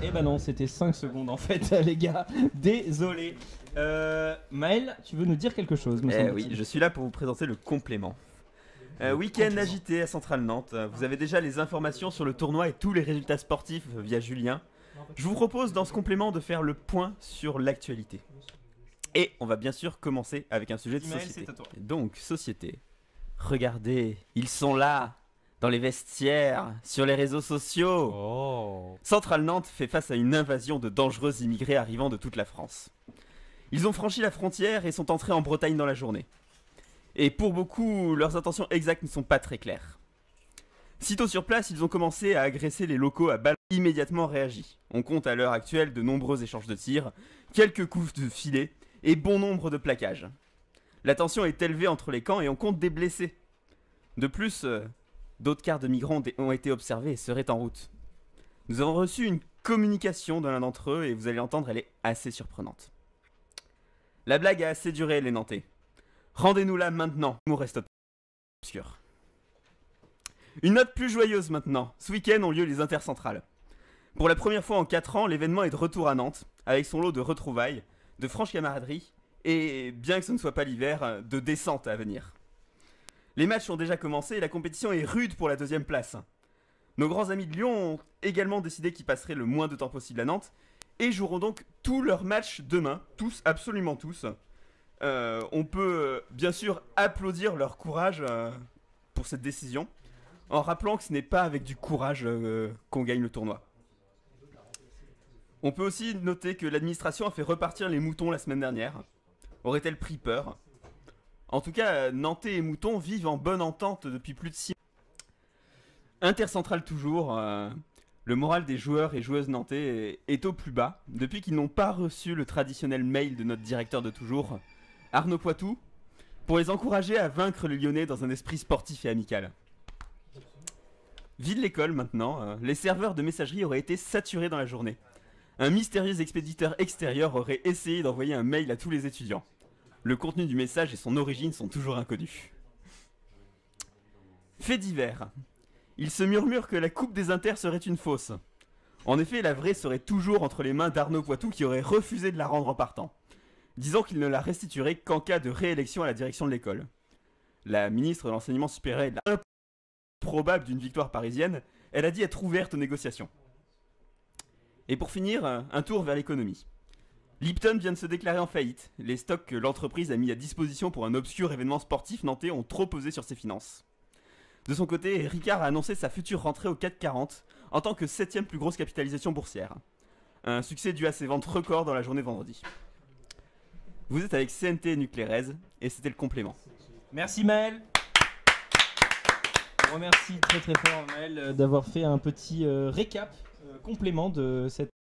Eh ben non, c'était 5 secondes en fait, les gars. Désolé. Maël, tu veux nous dire quelque chose? Oui, je suis là pour vous présenter le complément. Week-end agité à Centrale Nantes. Vous avez déjà les informations sur le tournoi et tous les résultats sportifs via Julien. Je vous propose dans ce complément de faire le point sur l'actualité. Et on va bien sûr commencer avec un sujet de société. Donc, société. Regardez, ils sont là, dans les vestiaires, sur les réseaux sociaux. Centrale Nantes fait face à une invasion de dangereux immigrés arrivant de toute la France. Ils ont franchi la frontière et sont entrés en Bretagne dans la journée. Et pour beaucoup, leurs intentions exactes ne sont pas très claires. Sitôt sur place, ils ont commencé à agresser les locaux à balles immédiatement réagi. On compte à l'heure actuelle de nombreux échanges de tirs, quelques coups de filet et bon nombre de plaquages. La tension est élevée entre les camps et on compte des blessés. De plus, d'autres quarts de migrants ont été observés et seraient en route. Nous avons reçu une communication de l'un d'entre eux et vous allez l'entendre, elle est assez surprenante. La blague a assez duré, les Nantais. Rendez-nous là maintenant, nous reste obscur. Une note plus joyeuse maintenant. Ce week-end ont lieu les intercentrales. Pour la première fois en 4 ans, l'événement est de retour à Nantes, avec son lot de retrouvailles, de franche camaraderie, et bien que ce ne soit pas l'hiver, de descente à venir. Les matchs ont déjà commencé et la compétition est rude pour la 2e place. Nos grands amis de Lyon ont également décidé qu'ils passeraient le moins de temps possible à Nantes, et joueront donc tous leurs matchs demain, tous, absolument tous. On peut bien sûr applaudir leur courage pour cette décision, en rappelant que ce n'est pas avec du courage qu'on gagne le tournoi. On peut aussi noter que l'administration a fait repartir les moutons la semaine dernière. Aurait-elle pris peur? En tout cas, Nantais et moutons vivent en bonne entente depuis plus de 6 mois. Intercentrale toujours, le moral des joueurs et joueuses nantais est au plus bas, depuis qu'ils n'ont pas reçu le traditionnel mail de notre directeur de toujours, Arnaud Poitou, pour les encourager à vaincre les Lyonnais dans un esprit sportif et amical. Ville l'école maintenant, les serveurs de messagerie auraient été saturés dans la journée. Un mystérieux expéditeur extérieur aurait essayé d'envoyer un mail à tous les étudiants. Le contenu du message et son origine sont toujours inconnus. Fait divers. Il se murmure que la coupe des Inters serait une fausse. En effet, la vraie serait toujours entre les mains d'Arnaud Poitou qui aurait refusé de la rendre en partant, disant qu'il ne la restituerait qu'en cas de réélection à la direction de l'école. La ministre de l'Enseignement supérieur et de l'improbable d'une victoire parisienne, elle a dit être ouverte aux négociations. Et pour finir, un tour vers l'économie. Lipton vient de se déclarer en faillite. Les stocks que l'entreprise a mis à disposition pour un obscur événement sportif nantais ont trop pesé sur ses finances. De son côté, Ricard a annoncé sa future rentrée au CAC 40 en tant que 7e plus grosse capitalisation boursière. Un succès dû à ses ventes records dans la journée de vendredi. Vous êtes avec CNT Nuclérez et c'était le complément. Merci Maël. Je remercie très très fort Maël d'avoir fait un petit récap complément de cette